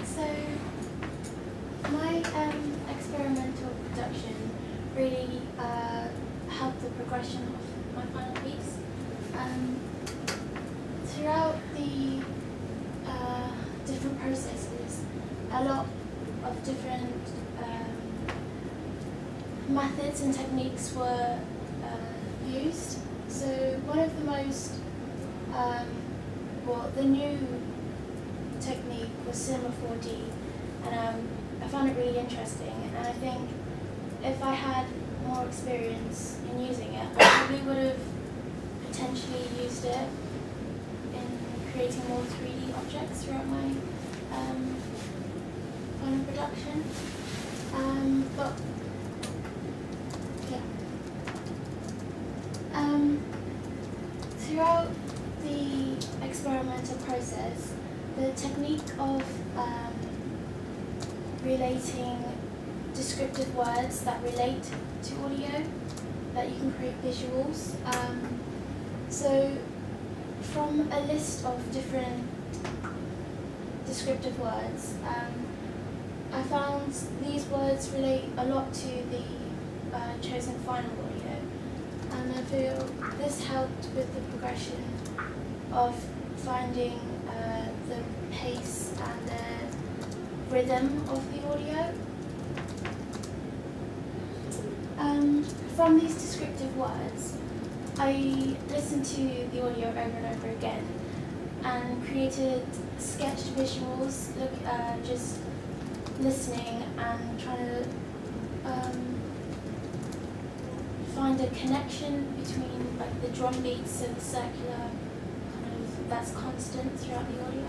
So my experimental production really helped the progression of my final piece. Throughout the different processes, a lot of different methods and techniques were used. So one of the most, the new technique was Cinema 4D, and I found it really interesting, and I think if I had more experience in using it, I probably would have potentially used it in creating more 3D objects throughout my final production. But yeah. Throughout the experimental process, the technique of relating descriptive words that relate to audio, that you can create visuals. So from a list of different descriptive words, I found these words relate a lot to the chosen final audio, and I feel this helped with the progression of finding the pace and the rhythm of the audio. From these descriptive words, I listened to the audio over and over again and created sketched visuals, just listening and trying to find a connection between like the drum beats and the circular that's constant throughout the audio.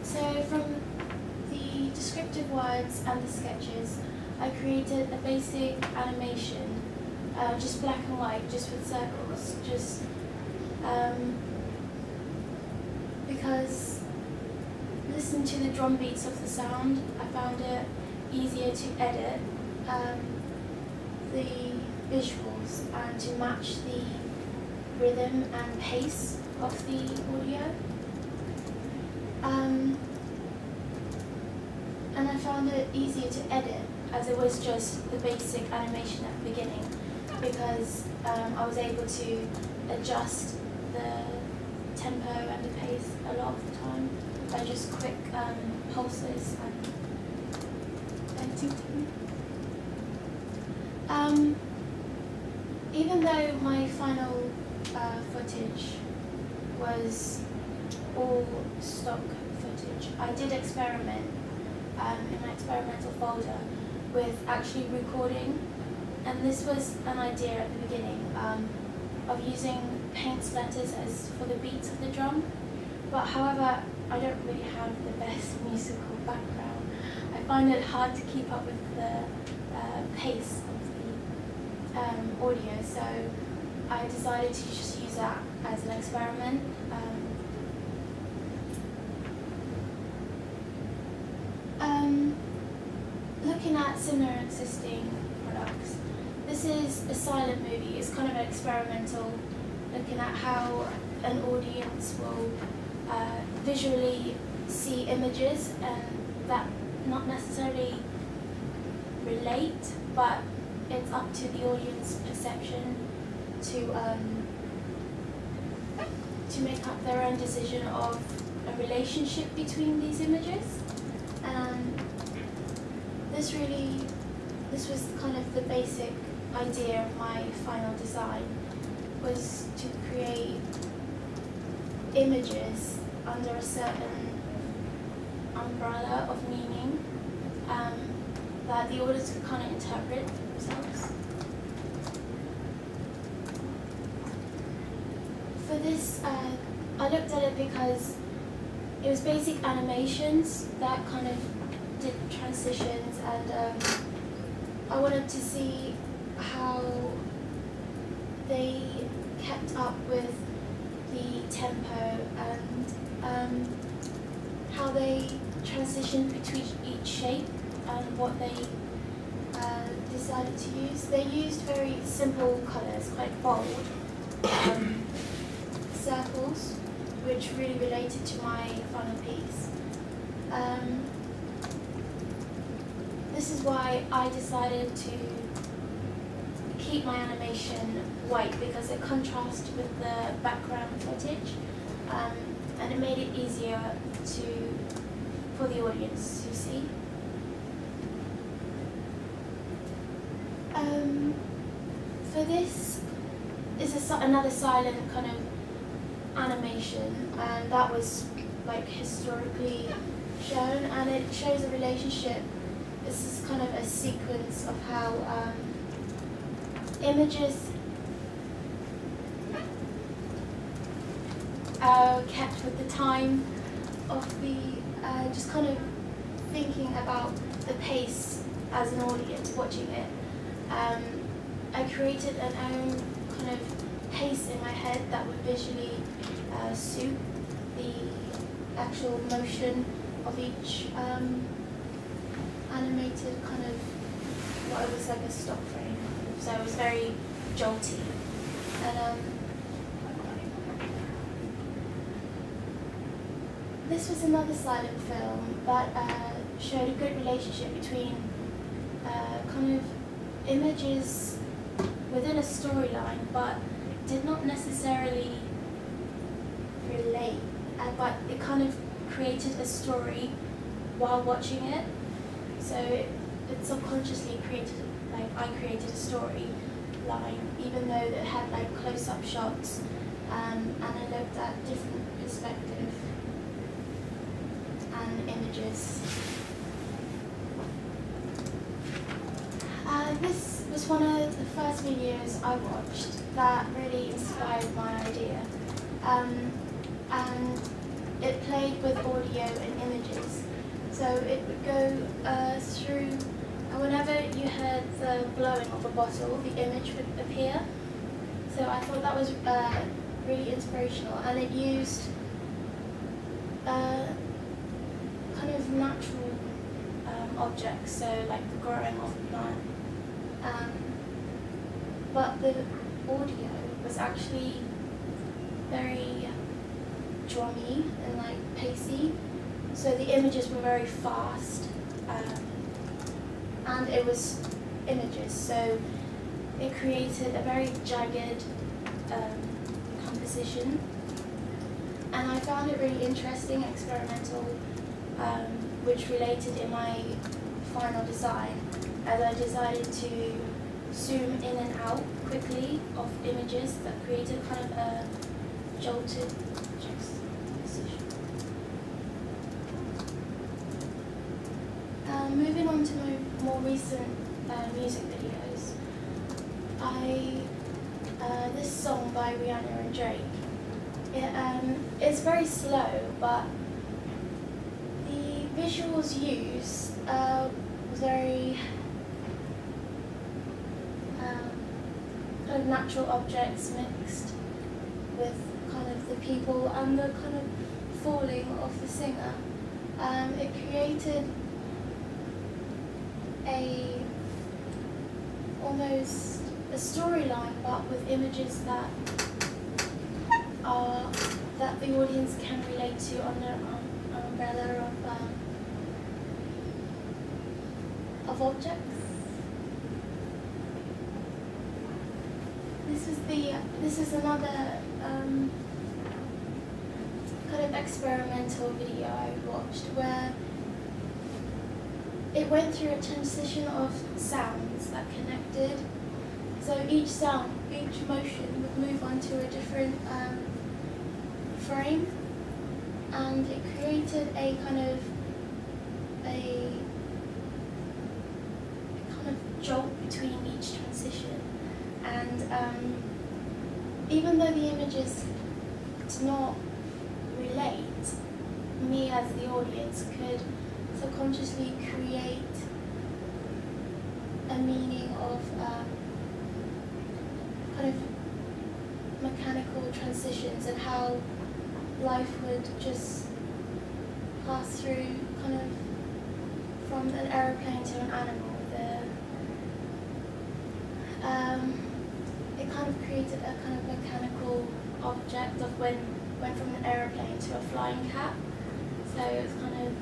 So from the descriptive words and the sketches, I created a basic animation, just black and white, just with circles, just because listening to the drum beats of the sound, I found it easier to edit the visuals and to match the rhythm and pace of the audio. And I found it easier to edit as it was just the basic animation at the beginning, because I was able to adjust the tempo and the pace a lot of the time by just quick pulses and editing. Even though my final footage was all stock footage, I did experiment in my experimental folder with actually recording, and this was an idea at the beginning. of using paint splatters as for the beats of the drum. But however, I don't really have the best musical background. I find it hard to keep up with the pace of the audio, so I decided to just use that as an experiment. Looking at similar existing products, this is a silent movie. It's kind of an experimental, looking at how an audience will visually see images and that not necessarily relate, but it's up to the audience perception to make up their own decision of a relationship between these images. And this was kind of the basic idea of my final design, was to create images under a certain umbrella of meaning that the audience could kind of interpret themselves. For this, I looked at it because it was basic animations that kind of did transitions, and I wanted to see how they kept up with the tempo and how they transitioned between each shape and what they decided to use. They used very simple colours, quite bold circles, which really related to my final piece. This is why I decided to keep my animation white, because it contrasts with the background footage, and it made it easier for the audience to see. For this is another silent kind of animation, and that was like historically shown, and it shows a relationship. This is kind of a sequence of how images kept with the time of the, just kind of thinking about the pace as an audience watching it. I created an own kind of pace in my head that would visually suit the actual motion of each animated kind of, well, it was like a stock frame, so it was very jolty. And this was another silent film that showed a good relationship between kind of images within a storyline, but did not necessarily relate, but it kind of created a story while watching it. So it subconsciously created, like I created a story line, even though it had like close-up shots, and I looked at different perspectives and images. This was one of the first videos I watched that really inspired my idea, and it played with audio and images. So it would go through, and whenever you heard the blowing of a bottle, the image would appear. So I thought that was really inspirational, and it used kind of natural objects, so like the growing of a plant. But the audio was actually very drummy and like pacey. So the images were very fast, and it was images, so it created a very jagged composition. And I found it really interesting, experimental, which related in my final design, as I decided to zoom in and out quickly of images that created kind of a jolted juxtaposition. Moving on to my more recent music videos, I this song by Rihanna and Drake. It's very slow, but the visuals used was very kind of natural objects mixed with kind of the people and the kind of falling of the singer. It created almost a storyline, but with images that the audience can relate to under an umbrella of objects. This is another kind of experimental video I watched where it went through a transition of sounds that connected. So each sound, each motion would move onto a different frame, and it created a kind of jolt between each transition. And even though the images did not relate, me as the audience could subconsciously create a meaning of kind of mechanical transitions and how life would just pass through kind of from an aeroplane to an animal. It kind of created a kind of mechanical object of went from an aeroplane to a flying cat. So it was kind of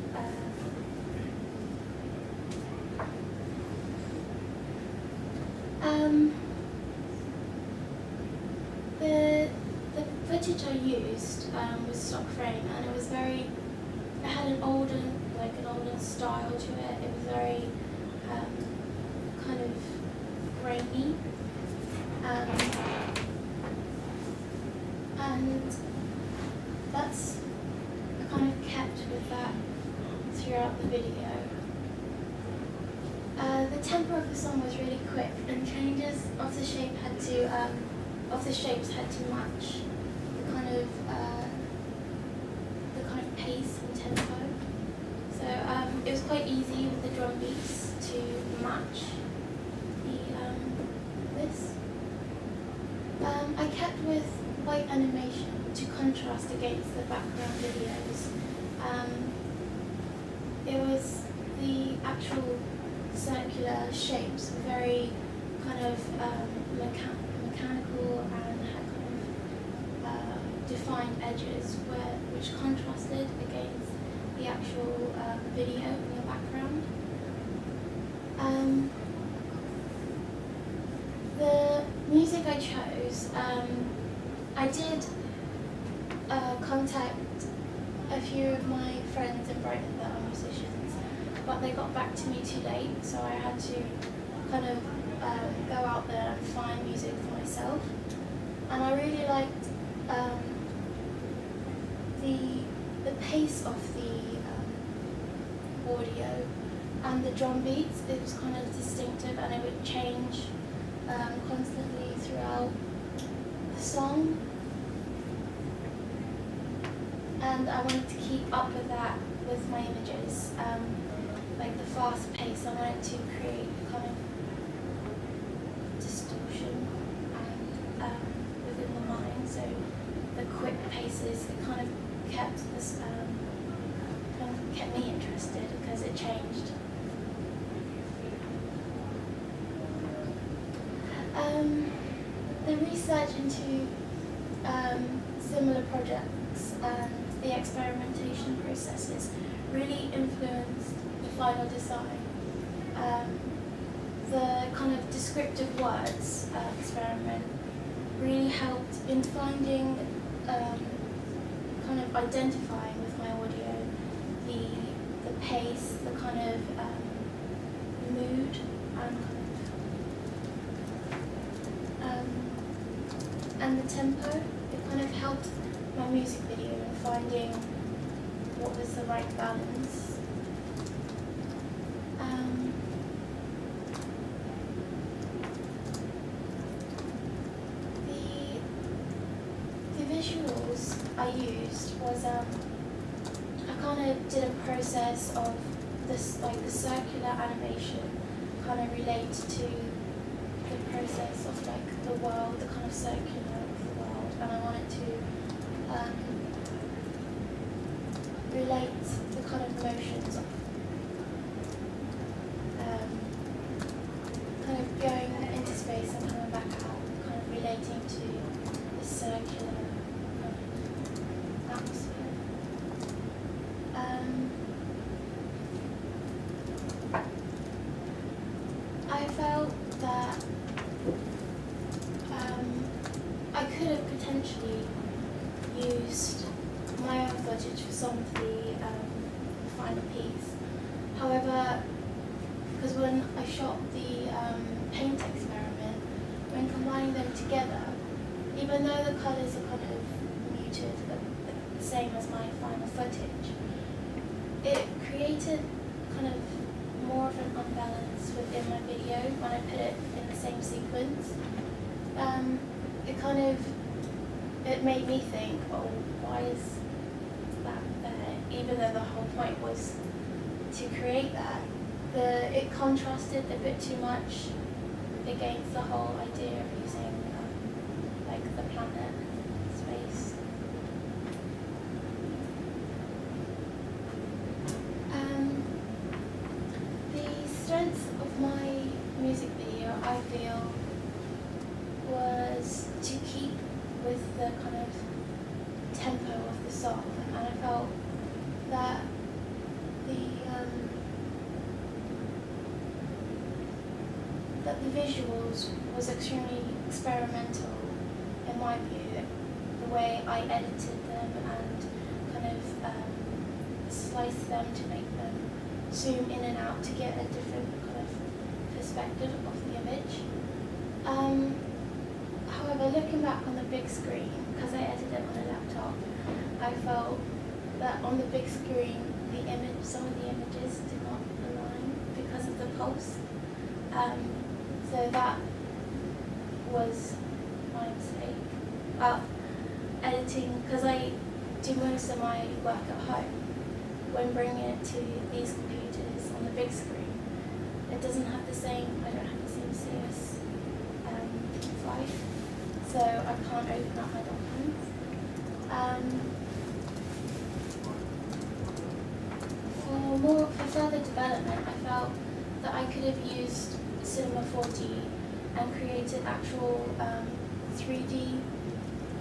the footage I used was stock frame, and it was it had an older style to it. It was very kind of grainy, and that's I kind of kept with that throughout the video. The tempo of the song was really quick, and changes of the shapes had to match the kind of pace and tempo. So it was quite easy with the drum beats to match this. I kept with white animation to contrast against the background videos. It was the actual circular shapes were very kind of mechanical and had kind of defined edges which contrasted against the actual video in the background. The music I chose, I did contact a few of my friends in Brighton that are musicians, but they got back to me too late, so I had to kind of go out there and find music for myself. And I really liked the pace of the audio and the drum beats. It was kind of distinctive, and it would change constantly throughout the song. And I wanted to keep up with that with my images, like the fast pace. I wanted to create kind of distortion and within the mind. So the quick paces, it kind of kept this, kind of kept me interested because it changed. The research into similar projects and the experimentation processes really influenced the final design. The kind of descriptive words experiment really helped in finding, kind of identifying with my audio the pace, the kind of mood, and the tempo. It kind of helped my music video in finding what was the right balance. The visuals I used was I kind of did a process of this, like the circular animation kind of relates to the process of like the world, the kind of circular of the world, and I wanted to relate the kind of motions of kind of going into space and coming back out, kind of relating to the circular kind of atmosphere. I felt that I could have potentially used my own footage for some of the final piece. However, because when I shot the paint experiment, when combining them together, even though the colours are kind of muted, the same as my final footage, it created kind of more of an unbalance within my video when I put it in the same sequence. It made me think, oh, why is that there? Even though the whole point was to create that, it contrasted a bit too much against the whole idea of using like the planet, space. The strength of my music video, I feel, was to keep with the kind of tempo of the song, and I felt that the visuals was extremely experimental in my view, the way I edited them and kind of sliced them to make them zoom in and out to get a different kind of perspective of the image. However, looking back on the big screen, because I edited it on a laptop, I felt that on the big screen, some of the images did not align because of the pulse. So that was my mistake. Editing, because I do most of my work at home, when bringing it to these computers on the big screen, it doesn't have the same, I don't have the same CS life, so I can't open up my documents. For further development, I felt that I could have used Cinema 4D and created actual 3D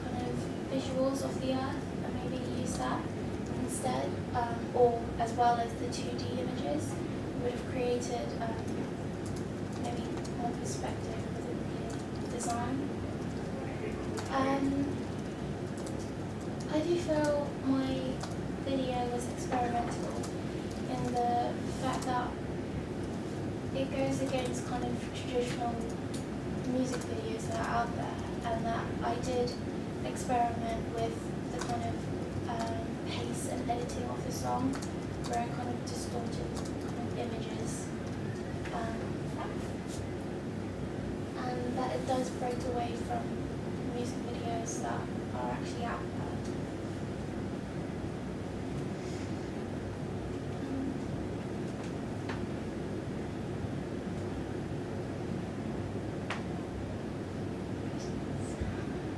kind of visuals of the Earth, and maybe use that instead, or as well as the 2D images, would have created maybe more perspective within the design. I do feel my video was experimental in the fact that it goes against kind of traditional music videos that are out there, and that I did experiment with the kind of pace and editing of the song, where I kind of distorted kind of images, and that it does break away from music videos that are actually out there.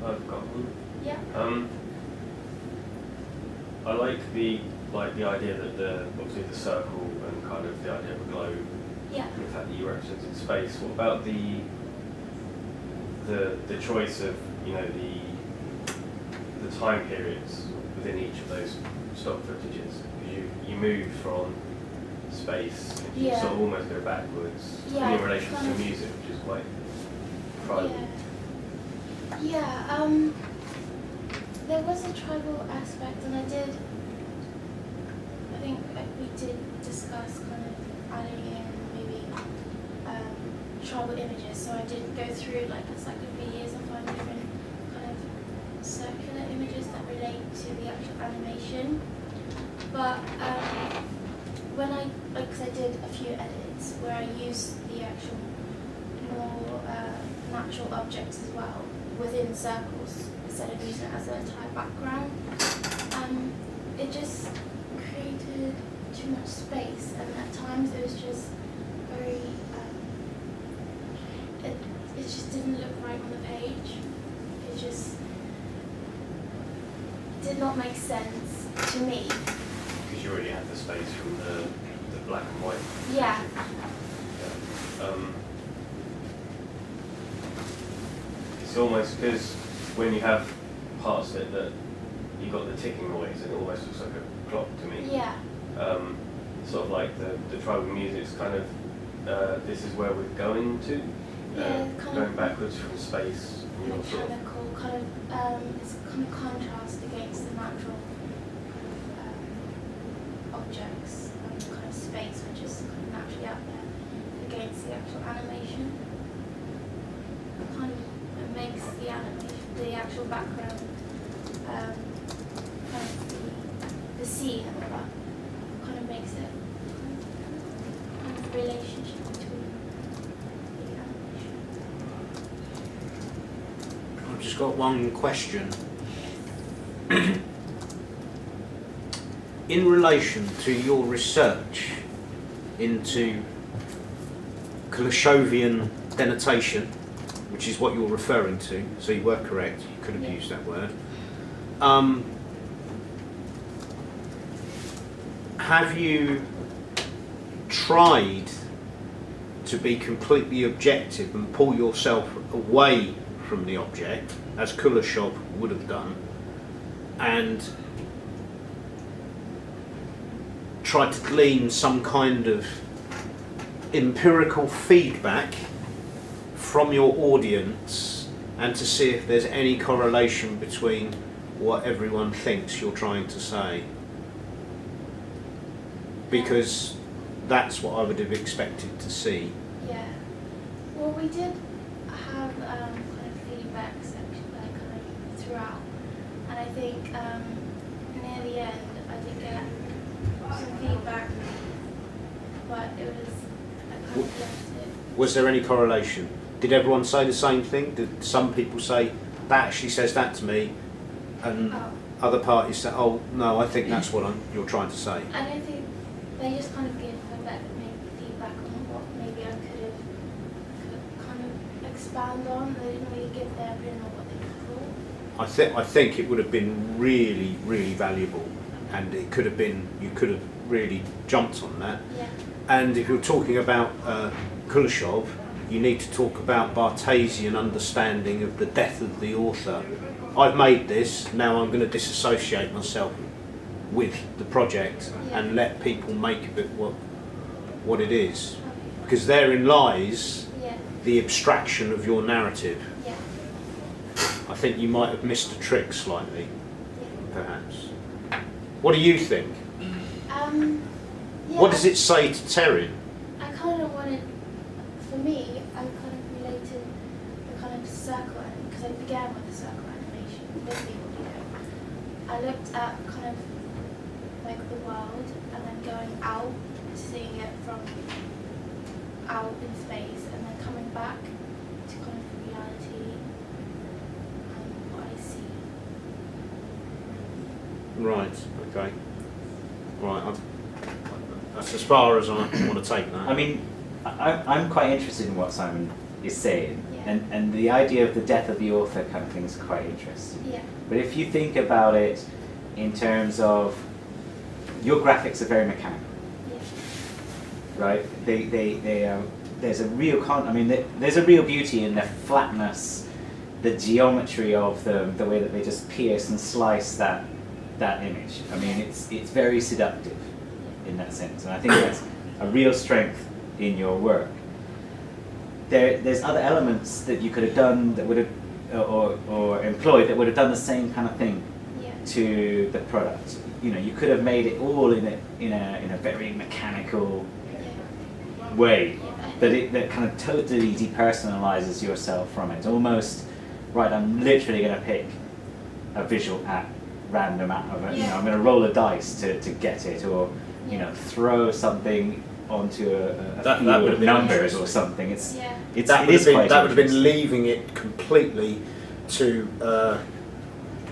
I've got one. Yeah. I like the idea that obviously the circle and kind of the idea of a globe. Yeah. And the fact that you represented space. What about the choice of the time periods within each of those stock footages? Because you move from space and you sort of almost go backwards in relation to music, which is quite tribal. Yeah, there was a tribal aspect, and I think we did discuss kind of adding in maybe tribal images, so I did go through like encyclopedias and find different kind of circular images that relate to the actual animation. But when I did a few edits where I used the actual more natural objects as well within circles, instead of using it as an entire background. It just created too much space, and at times it was just very, it just didn't look right on the page. It just did not make sense to me. Because you already had the space from the black and white. Yeah. It's almost because when you have parts of it that you got the ticking noise, and it almost looks like a clock to me. Yeah. Sort of like the tribal music's kind of this is where we're going to. Going backwards from space. Mechanical, it's kind of contrast against the natural objects and kind of space, which is kind of naturally out there, against the actual animation. It makes the animation, the actual background, kind of the scene and all that, kind of makes it kind of a relationship between the animation. I've just got one question. In relation to your research into Kuleshovian denotation, which is what you're referring to, so you were correct, you could have used that word. Have you tried to be completely objective and pull yourself away from the object, as Kuleshov would have done, and try to glean some kind of empirical feedback from your audience and to see if there's any correlation between what everyone thinks you're trying to say? Because that's what I would have expected to see. Yeah. Well, we did have kind of feedback section kind of throughout, and I think near the end I did get some feedback, but it was I kind of left it. Was there any correlation? Did everyone say the same thing? Did some people say, that actually says that to me, and other parties say, oh no, I think that's what you're trying to say? I don't think they just kind of gave her back maybe feedback on what maybe I could kind of expand on. They didn't really give their opinion on what they thought. I think it would have been really, really valuable, and it could have been, you could have really jumped on that. Yeah. And if you're talking about Kuleshov, you need to talk about Barthesian understanding of the death of the author. I've made this, now I'm going to disassociate myself with the project and let people make of it what it is. Because therein lies the abstraction of your narrative. Yeah. I think you might have missed a trick slightly, perhaps. What do you think? What does it say to Teryn? I kind of wanted, for me, I kind of related the kind of circle, because I began with the circle animation, most people do. I looked at kind of like the world and then going out, seeing it from out in space, and then coming back to kind of reality and what I see. Right, okay. Right, that's as far as I want to take that. I mean, I'm quite interested in what Simon is saying, Yeah. and the idea of the death of the author kind of thing is quite interesting. Yeah. But if you think about it in terms of your graphics are very mechanical, Yeah. right? There's a real there's a real beauty in the flatness, the geometry of them, the way that they just pierce and slice that image. I mean, it's very seductive in that sense, and I think that's a real strength in your work. There's other elements that you could have done that would have or employed that would have done the same kind of thing to the product. You know, you could have made it all in a very mechanical way that kind of totally depersonalizes yourself from it. Almost, right, I'm literally going to pick a visual at random out of it. You know, I'm going to roll a dice to get it, or you know, throw something onto a field of numbers or something. That would have been leaving it completely to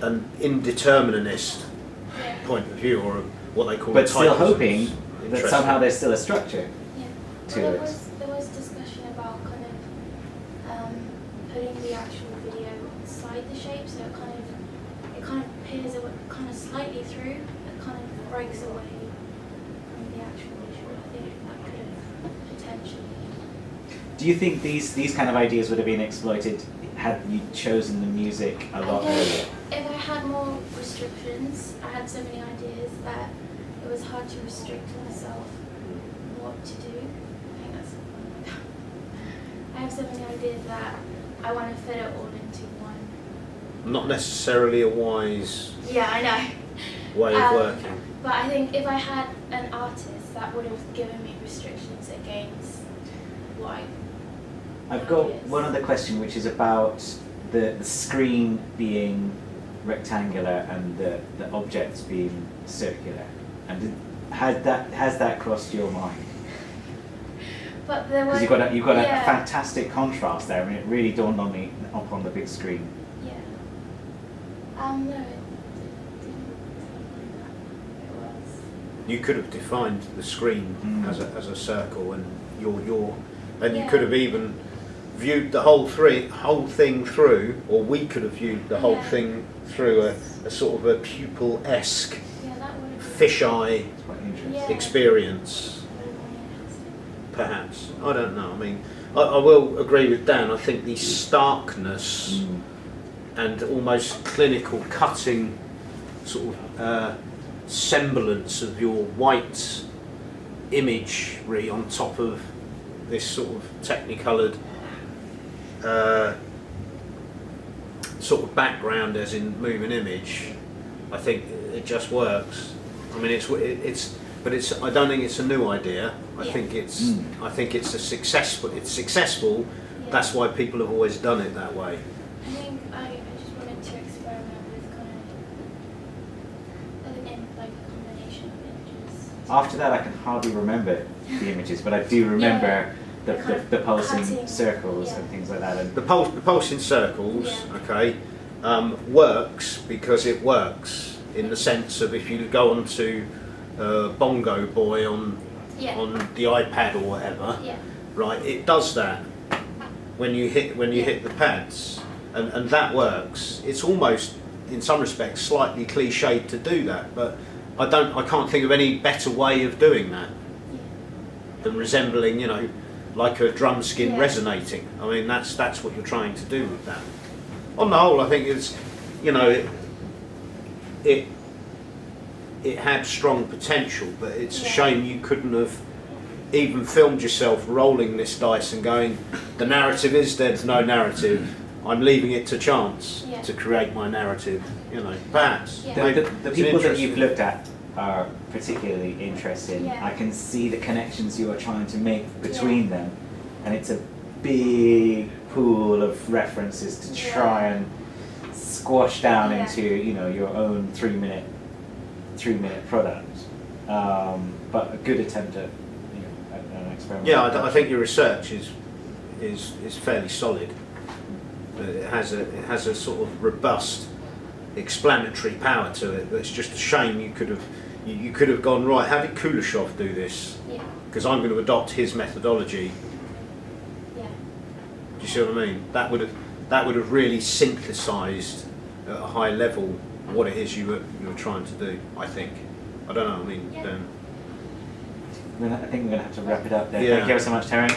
an indeterminist Yeah. point of view, or what they call. But a still type of hoping that interesting. somehow there's still a structure Yeah. to Well, it. there was discussion about kind of putting the actual video inside the shape, so it kind of peers away, kind of slightly through. It kind of breaks away from the actual visual. I think that could have potentially. Do you think these kind of ideas would have been exploited had you chosen the music a lot I earlier? think if I had more restrictions, I had so many ideas that it was hard to restrict myself what to do. I think that's. I have so many ideas that I want to fit it all into one. Not necessarily a wise Yeah, I know. way of working. But I think if I had an artist, that would have given me restrictions against what I've got one other question, which is about the screen being rectangular and the objects being circular. And has that crossed your mind? But there was. Because you've got yeah. a fantastic contrast there. I mean, it really dawned on me up on the big screen. Yeah. No, it didn't. It was. You could have defined the screen Mm. as a circle, and you Yeah. could have even viewed the whole thing through, or we could have viewed the whole Yeah. thing through a sort of a pupil-esque, Yeah, that would have. fisheye It's quite interesting. Yeah. experience. Would have been interesting. Perhaps. I don't know. I mean, I will agree with Dan. I think the starkness Mm. and almost clinical cutting sort of semblance of your white imagery on top of this sort of technicoloured sort of background as in moving image, I think it just works. I mean, but I don't think it's a new idea. I Yeah. think it's Mm. I think it's successful. Yeah. That's why people have always done it that way. I think I just wanted to experiment with kind of like a combination of images. After that, I can hardly remember the images, but I do remember Yeah. the pulsing Cutting, circles yeah. and things like that. And The pulsing circles, Yeah. okay, works because it works in the sense of if you go on to Bongo Boy on Yeah. the iPad or whatever, Yeah. right? It does that when you hit the pads, and that works. It's almost, in some respects, slightly cliched to do that, but I can't think of any better way of doing that Yeah. than resembling, like a drum skin Yeah. resonating. I mean, that's what you're trying to do with that. On the whole, I think it's, it had strong potential, but it's a Yeah. shame you couldn't have even filmed yourself rolling this dice and going, the narrative is there's no narrative. I'm leaving it to chance Yeah. to create my narrative. Perhaps. Yeah. Maybe the it's people that interesting. you've looked at are particularly interesting. Yeah. I can see the connections you are trying to make between them, and it's a big pool of references to try and squash down Yeah. into your own 3-minute product. But a good attempt at an experiment. Yeah, I think your research is fairly solid. It has a sort of robust explanatory power to it. But it's just a shame you could have gone right. How did Kuleshov do this? Yeah. Because I'm going to adopt his methodology. Yeah. Do you see what I mean? That would have really synthesised at a high level what it is you were trying to do. I think. I don't know. I mean. Yeah. I think we're going to have to wrap it up there. Yeah. Thank you ever so much, Teryn.